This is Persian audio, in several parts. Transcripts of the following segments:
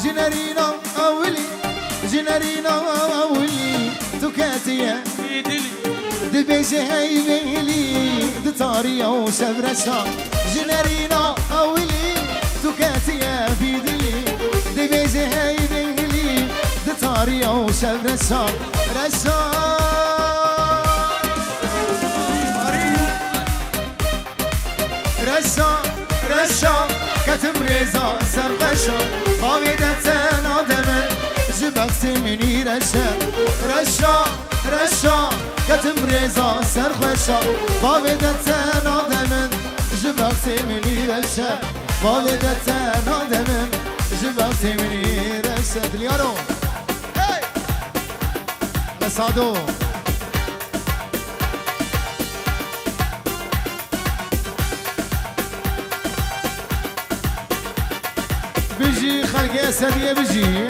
جنرينا أولي جنرينا أولي تكاتيا دبيجي هاي ليلي دطاريا وشبرشا جنرينا أولي تكاتيا في دلي دبيجي هاي ليلي دطاريا وشبرشا رشا رشا رشا كتم رزا سرقشا قاويدة نادمن جبت مني رشا رشا رشا كتم رزا سرقشا قاويدة نادمن جبت مني رشا قاويدة نادمن جبت مني رشا دليارو بسادو بيجي خلقي سريع بيجي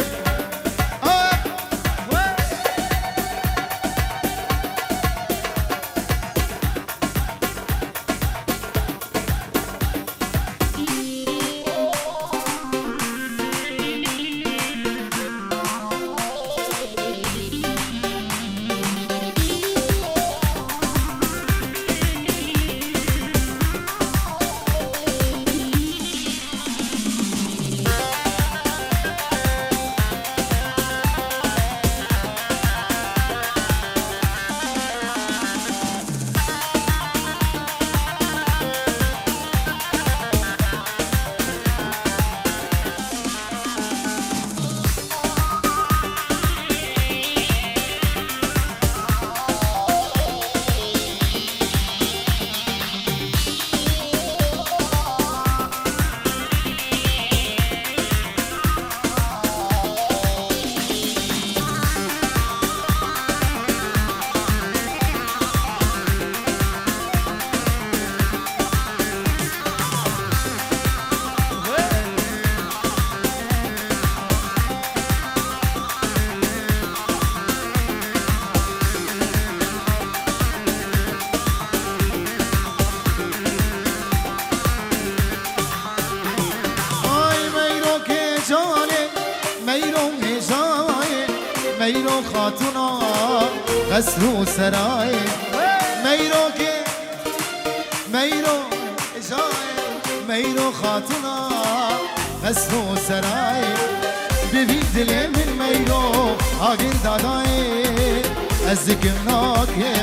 میرو خاتونا قصر و سرای میرو که میرو جای میرو خاتونا قصر و سرای ببین دل من میرو آگر دادای از ذکر ناکه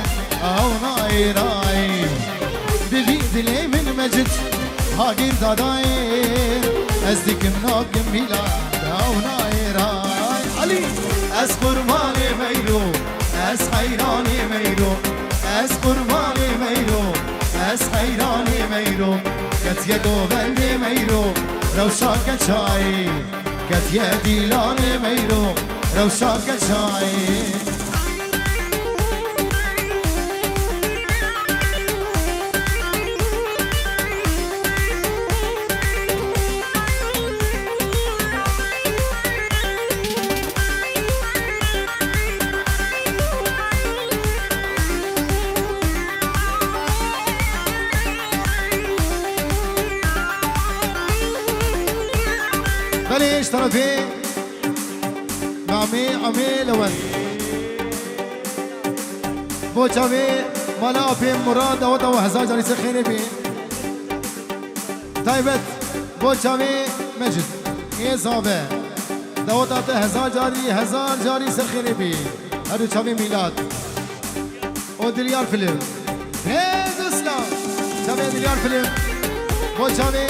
او نای رای ببین دل من مجد آگر دادای از ذکر ناکه میلاد او نای رای علی از قربان میرو از حیران میرو از قربان میرو از حیران میرو کتیه گوبند میرو روشا کچای کتیه دیلان میرو روشا کچای بليش طرفي نعمي عمي لون بوچاوي مالا في مراد او هزار جاري سخيني بي طيبت بوچاوي مجد ايه صابه دوات هزار جاري سخيني بي هادو چاوي ميلاد او دليار فيلم هي دوسلا چاوي دليار فيلم بوچاوي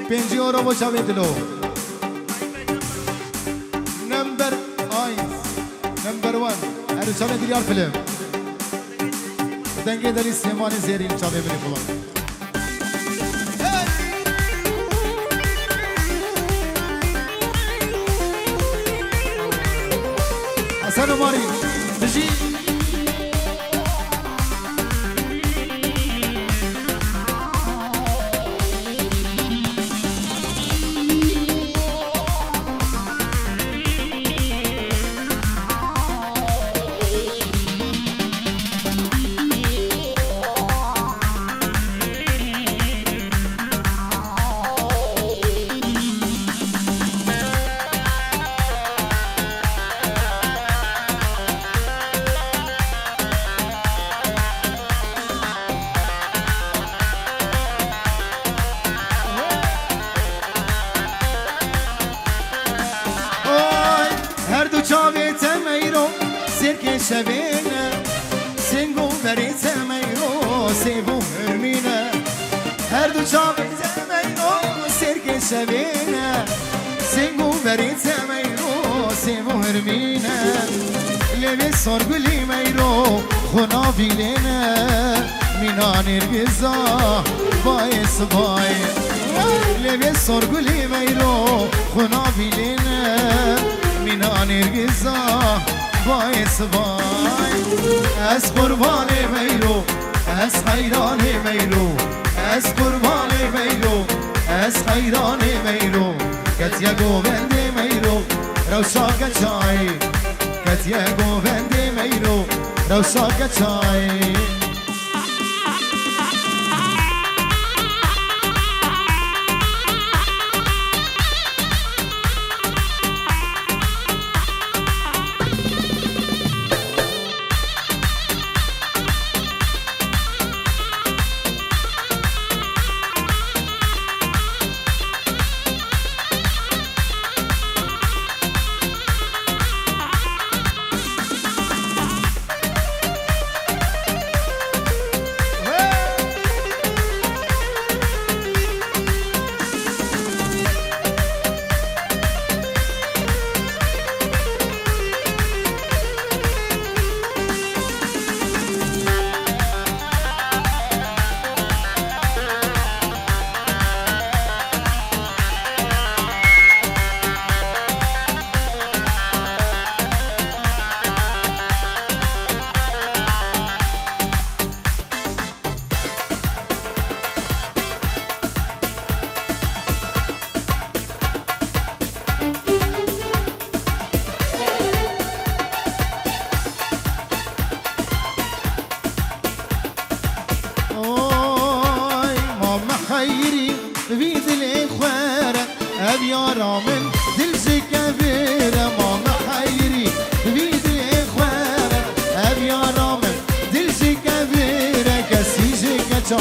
5 euro بوچاوي دلو نمبر 1 هادو چاوي دليار فيلم دنگه داری سیمانی زیرین چاوي بني فلان حسن ماري بجي شبینه سنگو بریت میرو سیبو هرمینه هر دو چاویت میرو سرگ شبینه سنگو بریت میرو سیبو هرمینه لبی سرگلی میرو خونا بیلینه مینان ارگزا بای سبای لبی سرگلی میرو خونا بیلینه مینان ارگزا بای سبای از قربان میرو از حیران میرو از قربان میرو از حیران میرو کتیا گوبند میرو روشا کچای کتیا گوبند میرو روشا کچای بيد الإخوارة أبيارا من دلجي كبيرة ماما حيري بيد الإخوارة أبيارا من دلجي كبيرة كسيجي كتا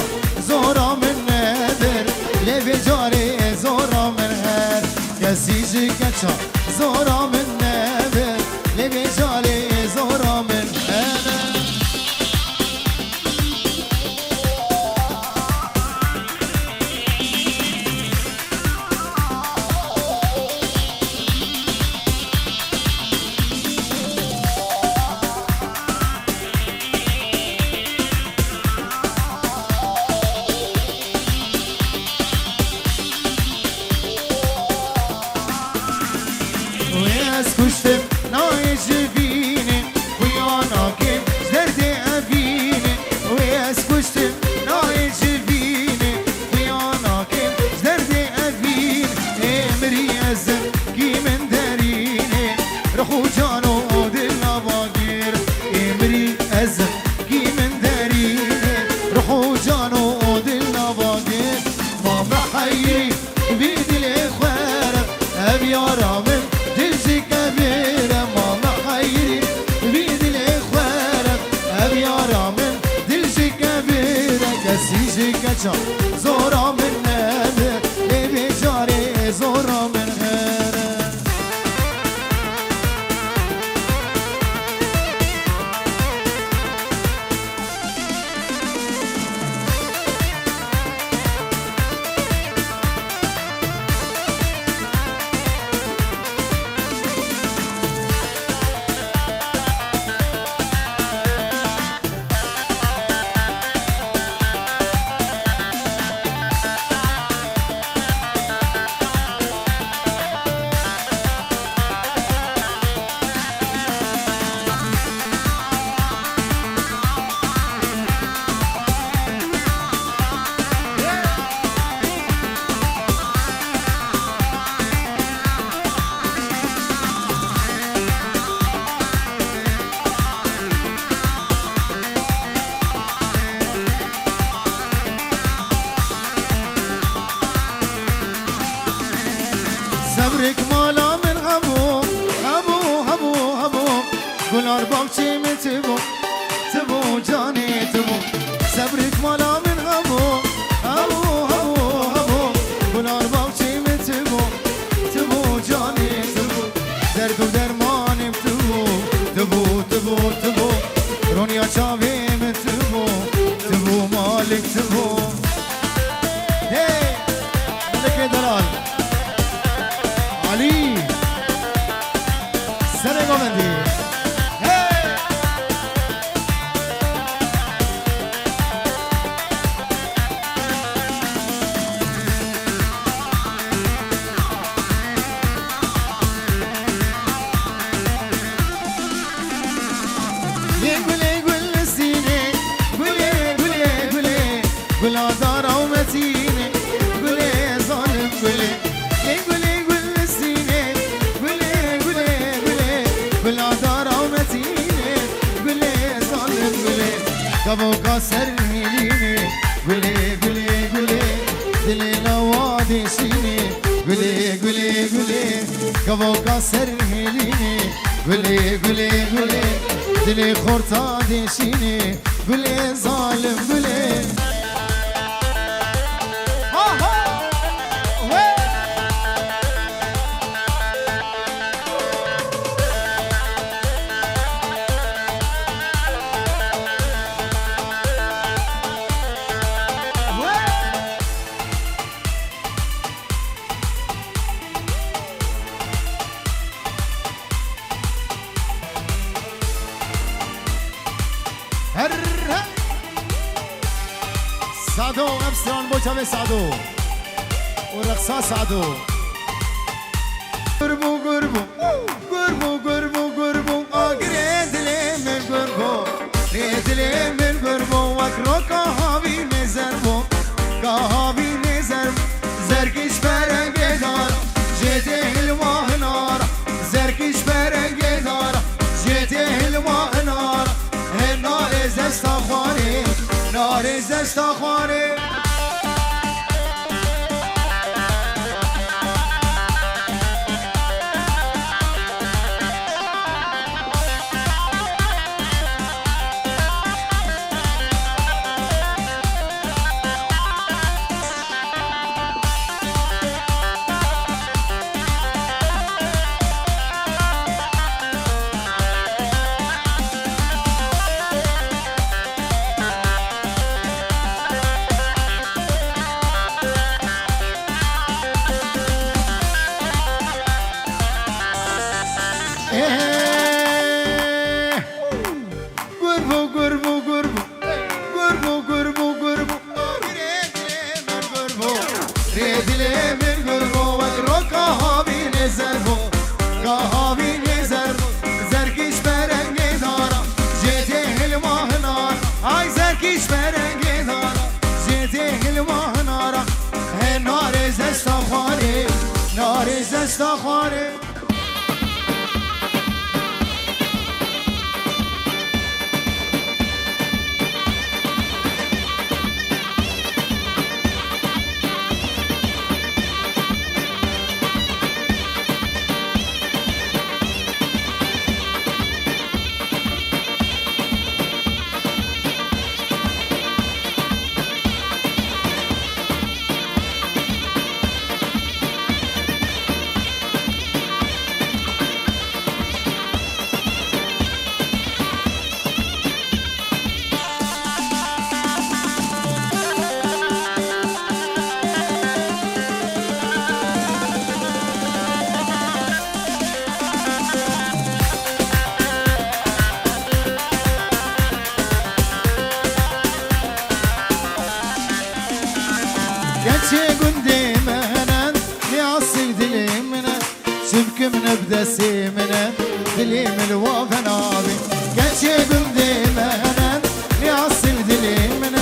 زورا من نادر لبي جاري زورا من هاد كسيجي كتا زورا من نادر لبي جاري زورا من هاد كشتم نايش فيني ويانا كيف زردي أبيني وياس كشتم نايش فيني ويانا كيف زردي أبيني امري أزم كي من داريني رخو جانو دلنا باقير امري أزم كي من داريني رخو جانو دلنا باقير ما بحيي بيد الإخوار أبيارا من دلجي كبيرة ماما حيري بيد الإخوارة أبيارا من دلجي كبيرة كسيجي كتا زورا من نادر لبي جاري زورا من غيره صبرك مالا من هبو هبو هبو هبو قول أرباب شي من تبو تبو جاني تبو صبرك مالا من هبو هبو هبو هبو قول أرباب شي من تبو تبو جاني تبو درد و درماني بتبو تبو تبو تبو ملك تبو هي ملك دلال علي سنة قمدي قلا دارا ومتينة قولي ظالم قولي قولي قولي السينة قولي قولي قولي قلا دارا ومتينة قولي ظالم قولي كابو كسر ميليني قولي قولي قولي دلي نوادي شيني قولي قولي قولي كابو كسر ميليني قولي قولي قولي دلي خورتا دي شيني قولي ظالم قولي سعدو افسران بوچه سعدو ورقصا سعدو قربو قربو قربو قربو قربو آگره دلی من قربو ریدلی من قربو وکرو کهاوی نزربو کهاوی نزربو زرگیش برنگه دارا جده هلواه نارا زرگیش برنگه دارا جده هلواه نارا نار زستا خواره نار زستا خواره زستا خواره من بدسي من دلي من الوفنابي كاتشي بمدي مهنا ليعصل دلي من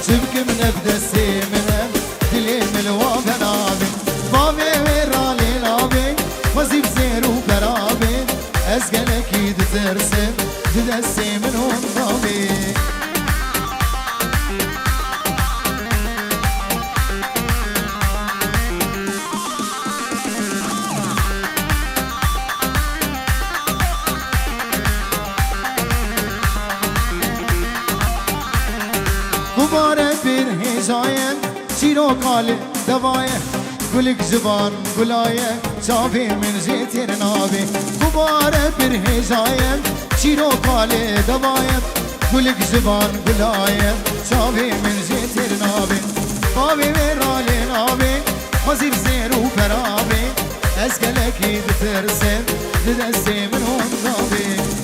شبك من بدسي من دلي من الوفنابي بابي ويرالي لابي وزيب زير وبرابي أسقلك يد ترسم تدسي من وضابي مبارك بين هجاين شيرو قال دوايه قلك زبان قلايه شافي من جيتر نابي مبارك بين هجاين شيرو قال دوايه قلك زبان قلايه شافي من جيتر خوزی بزیر و پرابی از گلکی بترسم دستی من هندابی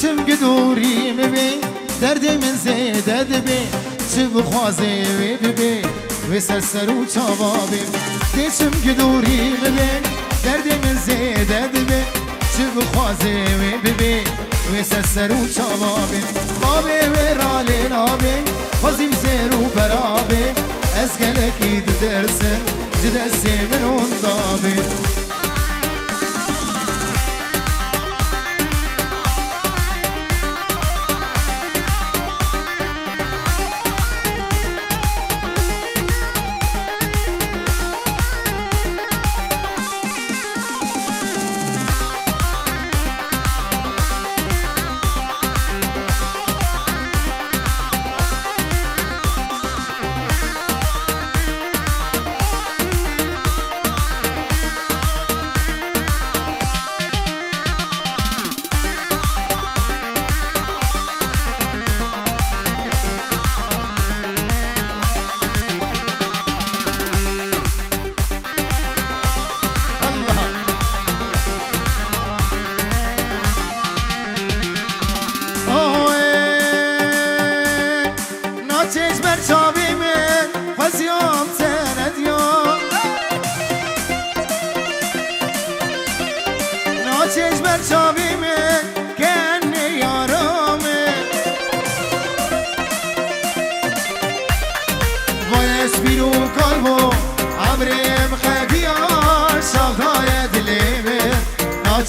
دشم گدوری مبی درد من زیده دبی چه بخوازه وی ببی و سر و چاوابی دشم گدوری مبی درد من زیده دبی چه بخوازه وی ببی و سر و چاوابی آبی و رالی نابی خوزیم زیر و برابی از گلکی درسه جدستی من اندابی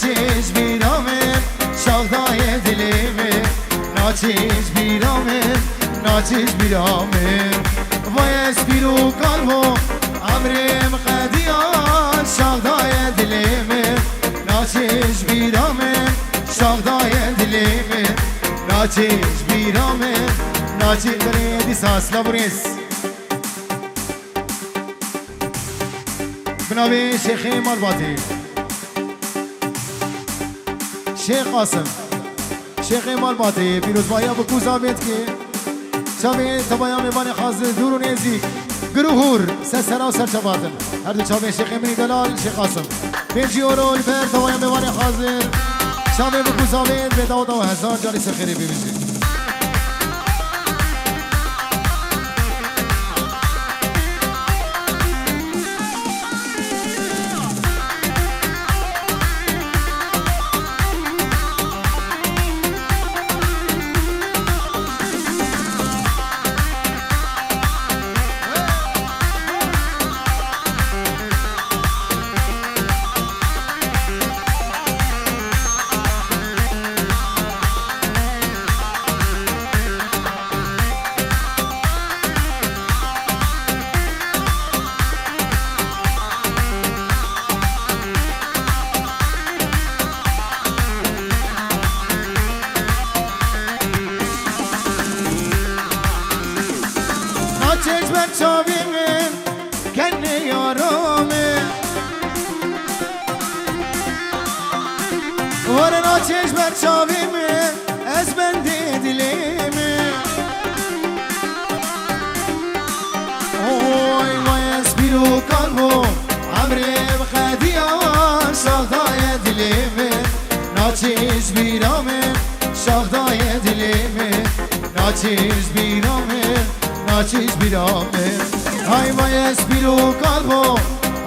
ناچیز بیرامه شاخدای دلیمه ناچیز بیرامه وای اسپیرو قلبو عمرم خدیان شاخدای دلیمه ناچیز بیرامه شاخدای دلیمه ناچیز بیرامه ناچیز بریدی ساس لبریز بنابی شیخی مالباتی شیخ قاسم شیخ مالباتی پیروزبایی ها بکوزا بید که چاوی تبایا میبانی خازر دور و نیزی گروهور سرسرا و سرچباتن هر دو چاوی شیخ منی دلال شیخ قاسم پینجی اورول پر تبایا میبانی خازر چاوی بکوزا بید به داود و هزار جاری سخیری ببیزید چشم بر چاویمه از بنده دلیمه اوی وای از بیرو قلبو عمرم خدیان شاخدای دلیمه ناچیز بیرامه شاخدای دلیمه ناچیز بیرامه های وای از بیرو قلبو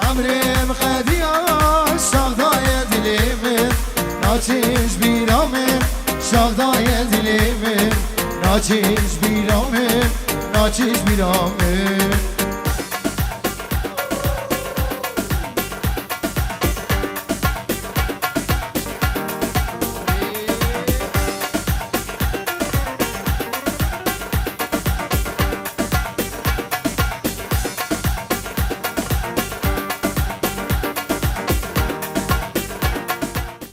عمرم خدیان شاخدای دلیمه ناچیز بیرامه شاخدای دلیمه ناچیز بیرامه